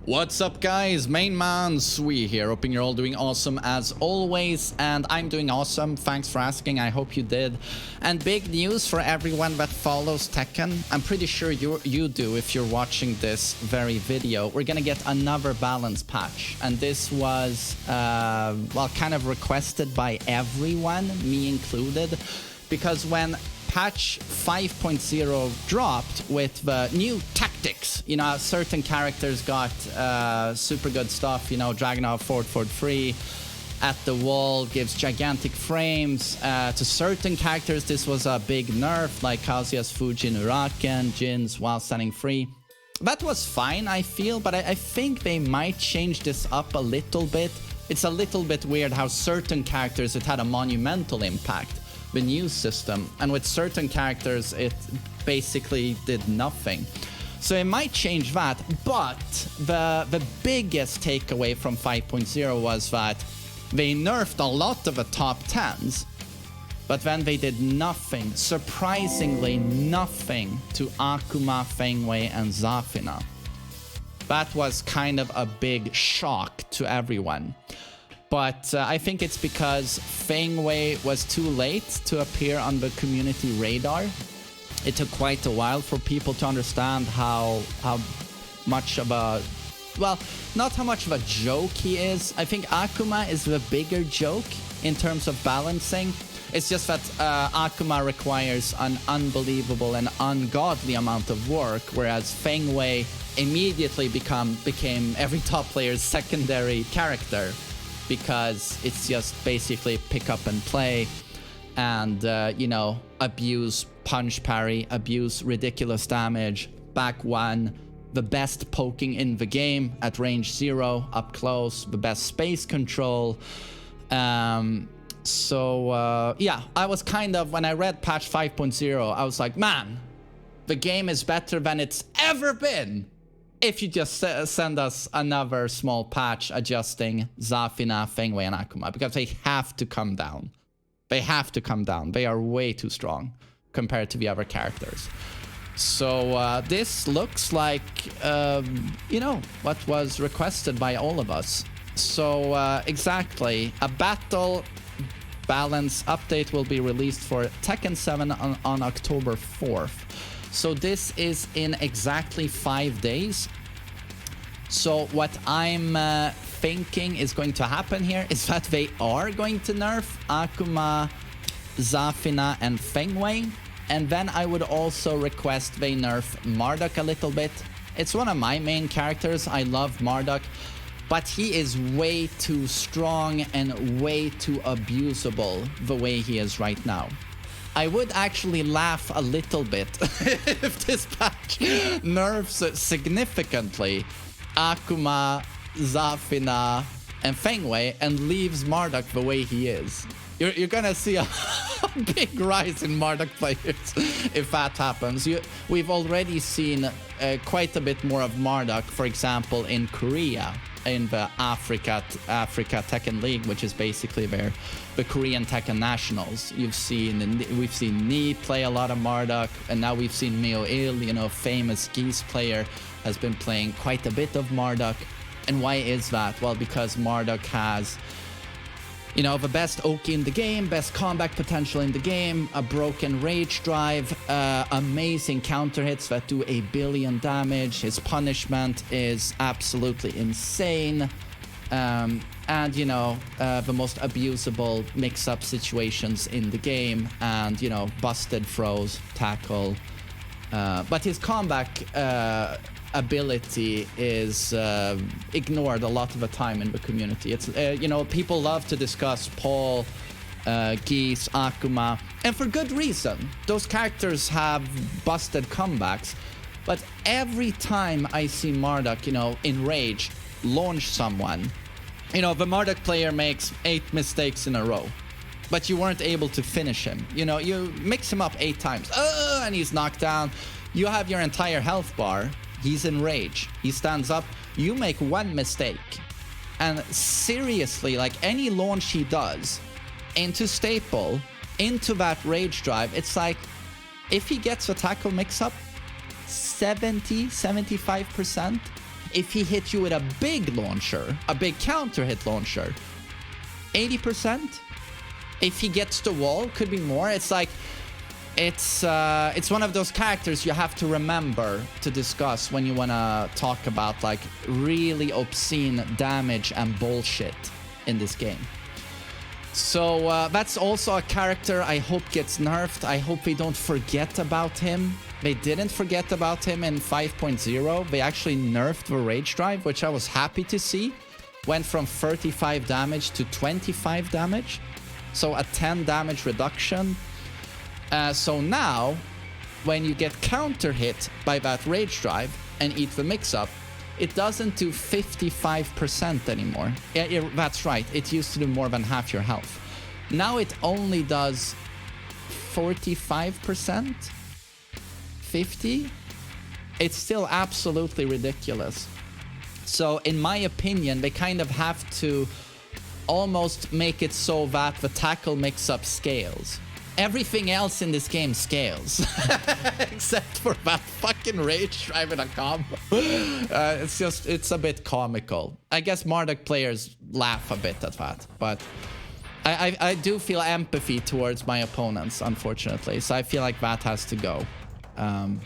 What's up, guys? MainManSWE here, hoping you're all doing awesome as always, and I'm doing awesome. Thanks for asking, I hope you did. And big news for everyone that follows Tekken. I'm pretty sure you do if you're watching this very video. We're gonna get another balance patch, and this was, well, kind of requested by everyone, me included, because when patch 5.0 dropped with the new tactics, you know, certain characters got super good stuff, you know, Dragunov forward 3 at the wall gives gigantic frames. To certain characters this was a big nerf, like Kazuya's Fujin Uraken, Jin's while standing free. That was fine, I feel, but I think they might change this up a little bit. It's a little bit weird how certain characters it had a monumental impact, the new system, and with certain characters it basically did nothing. So it might change that, but the biggest takeaway from 5.0 was that they nerfed a lot of the top 10s, but then they did nothing, surprisingly nothing, to Akuma, Fengwei, and Zafina. That was kind of a big shock to everyone. But I think it's because Fengwei was too late to appear on the community radar. It took quite a while for people to understand how much of a, well, not how much of a joke he is. I think Akuma is the bigger joke in terms of balancing. It's just that Akuma requires an unbelievable and ungodly amount of work, whereas Fengwei immediately became every top player's secondary character, because it's just basically pick up and play and, you know, abuse punch parry, abuse ridiculous damage, back one, the best poking in the game at range 0, up close, the best space control. Yeah, I was kind of, when I read patch 5.0, I was like, man, the game is better than it's ever been if you just send us another small patch adjusting Zafina, Fengwei, and Akuma, because they have to come down. They have to come down. They are way too strong compared to the other characters. So this looks like, you know, what was requested by all of us. So exactly, a battle balance update will be released for Tekken 7 on October 4th. So this is in exactly 5 days. So what I'm thinking is going to happen here is that they are going to nerf Akuma, Zafina, and Fengwei. And then I would also request they nerf Marduk a little bit. It's one of my main characters. I love Marduk, but he is way too strong and way too abusable the way he is right now. I would actually laugh a little bit if this patch nerfs significantly Akuma, Zafina, and Fengwei and leaves Marduk the way he is. You're gonna see a big rise in Marduk players if that happens. We've already seen quite a bit more of Marduk, for example, in Korea, in the Africa Tekken League, which is basically the Korean Tekken Nationals. We've seen Ni play a lot of Marduk, and now we've seen Meo Il, you know, famous Geese player, has been playing quite a bit of Marduk. And why is that? Well, because Marduk has, you know, the best Oki in the game, best combat potential in the game, a broken rage drive, amazing counter hits that do 1 billion damage. His punishment is absolutely insane. And, you know, the most abusable mix-up situations in the game, and, you know, busted throws, tackle. But his combat ability is ignored a lot of the time in the community. It's you know, people love to discuss Paul, Geese, Akuma, and for good reason. Those characters have busted comebacks, but every time I see Marduk, you know, in rage, launch someone, you know, the Marduk player makes 8 mistakes in a row, but you weren't able to finish him. You know, you mix him up 8 times, and he's knocked down. You have your entire health bar. He's in rage. He stands up. You make 1 mistake. And seriously, like any launch he does into staple, into that rage drive, it's like if he gets a tackle mix-up, 70, 75%, If he hit you with a big launcher, a big counter hit launcher, 80%. If he gets the wall, could be more. It's like, it's one of those characters you have to remember to discuss when you want to talk about like really obscene damage and bullshit in this game. So that's also a character I hope gets nerfed. I hope we don't forget about him. They didn't forget about him in 5.0. They actually nerfed the Rage Drive, which I was happy to see. Went from 35 damage to 25 damage. So a 10 damage reduction. So now, when you get counter hit by that Rage Drive and eat the mix-up, it doesn't do 55% anymore. Yeah, that's right. It used to do more than half your health. Now it only does 45%? 50%? It's still absolutely ridiculous. So in my opinion, they kind of have to almost make it so that the tackle mix-up scales. Everything else in this game scales. Except for that fucking Rage Drive in a combo. It's a bit comical. I guess Marduk players laugh a bit at that. But I do feel empathy towards my opponents, unfortunately. So I feel like that has to go. And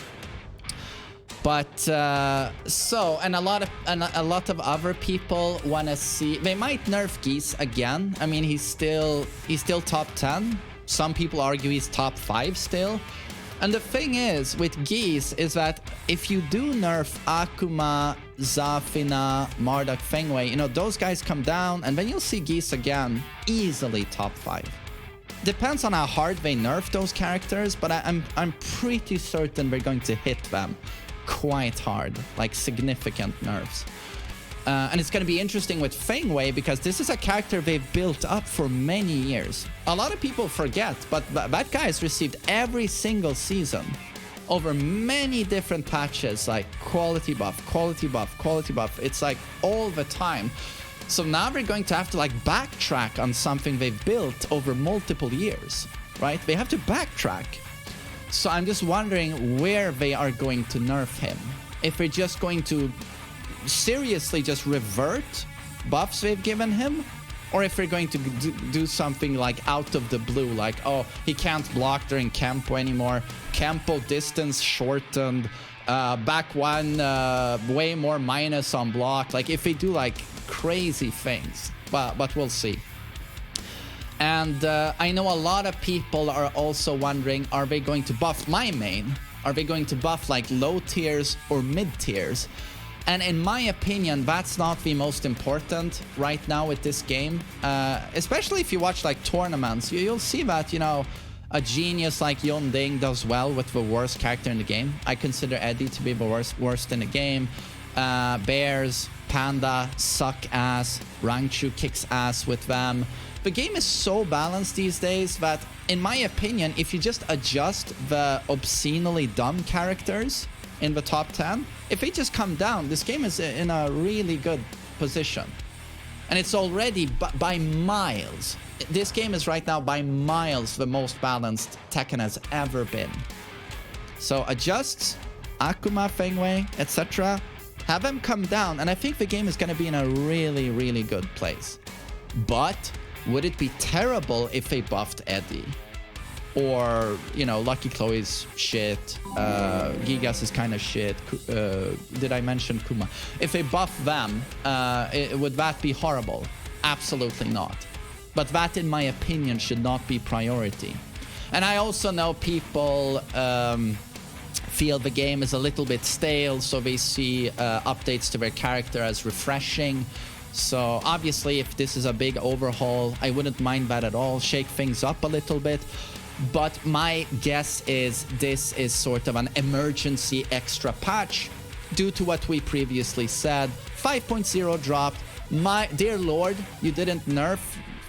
a lot of other people want to see. They might nerf Geese again. I mean, he's still top 10. Some people argue he's top 5 still. And the thing is with Geese is that if you do nerf Akuma, Zafina, Marduk, Fengwei, you know, those guys come down and then you'll see Geese again easily top 5. Depends on how hard they nerf those characters, but I'm pretty certain we're going to hit them quite hard, like significant nerfs. And it's going to be interesting with Fengwei because this is a character they've built up for many years. A lot of people forget, but that guy has received every single season over many different patches, like quality buff, quality buff, quality buff. It's like all the time. So now we're going to have to like backtrack on something they've built over multiple years, right? They have to backtrack. So I'm just wondering where they are going to nerf him. If we're just going to seriously just revert buffs they've given him, or if we're going to do something like out of the blue, like, oh, he can't block during Kempo anymore, Kempo distance shortened, back one, way more minus on block. Like if they do like crazy things, but we'll see. And I know a lot of people are also wondering, are they going to buff my main? Are they going to buff like low tiers or mid tiers? And in my opinion, that's not the most important right now with this game. Especially if you watch like tournaments, you'll see that, you know, a genius like Yonding does well with the worst character in the game. I consider Eddie to be the worst in the game. Bears, Panda suck ass. Rangchu kicks ass with them. The game is so balanced these days that, in my opinion, if you just adjust the obscenely dumb characters in the top 10, if they just come down, this game is in a really good position. And it's already by miles. This game is right now by miles the most balanced Tekken has ever been. So adjust Akuma, Fengwei, etc. Have them come down, and I think the game is going to be in a really, really good place. But would it be terrible if they buffed Eddie? Or, you know, Lucky Chloe's shit, Gigas is kind of shit. Did I mention Kuma? If they buff them, would that be horrible? Absolutely not. But that, in my opinion, should not be priority. And I also know people feel the game is a little bit stale, so they see updates to their character as refreshing. So obviously, if this is a big overhaul, I wouldn't mind that at all. Shake things up a little bit. But my guess is this is sort of an emergency extra patch due to what we previously said. 5.0 dropped. My dear lord, you didn't nerf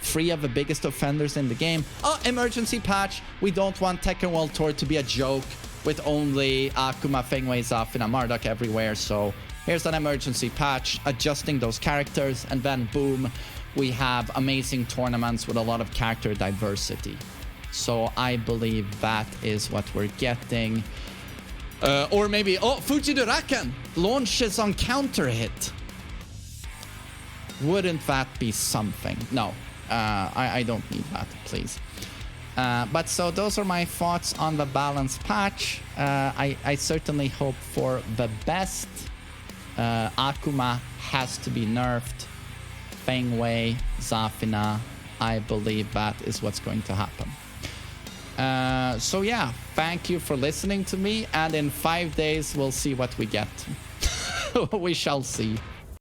3 of the biggest offenders in the game. Oh, emergency patch. We don't want Tekken World Tour to be a joke with only Akuma, Fengwei, Zafina, Marduk everywhere. So here's an emergency patch, adjusting those characters, and then boom, we have amazing tournaments with a lot of character diversity. So I believe that is what we're getting. Or maybe, oh, Fujiduraken launches on counter hit. Wouldn't that be something? No, I don't need that, please. But so those are my thoughts on the balance patch. I certainly hope for the best. Akuma has to be nerfed. Feng Wei, Zafina, I believe that is what's going to happen. So yeah, thank you for listening to me, and in 5 days we'll see what we get. We shall see.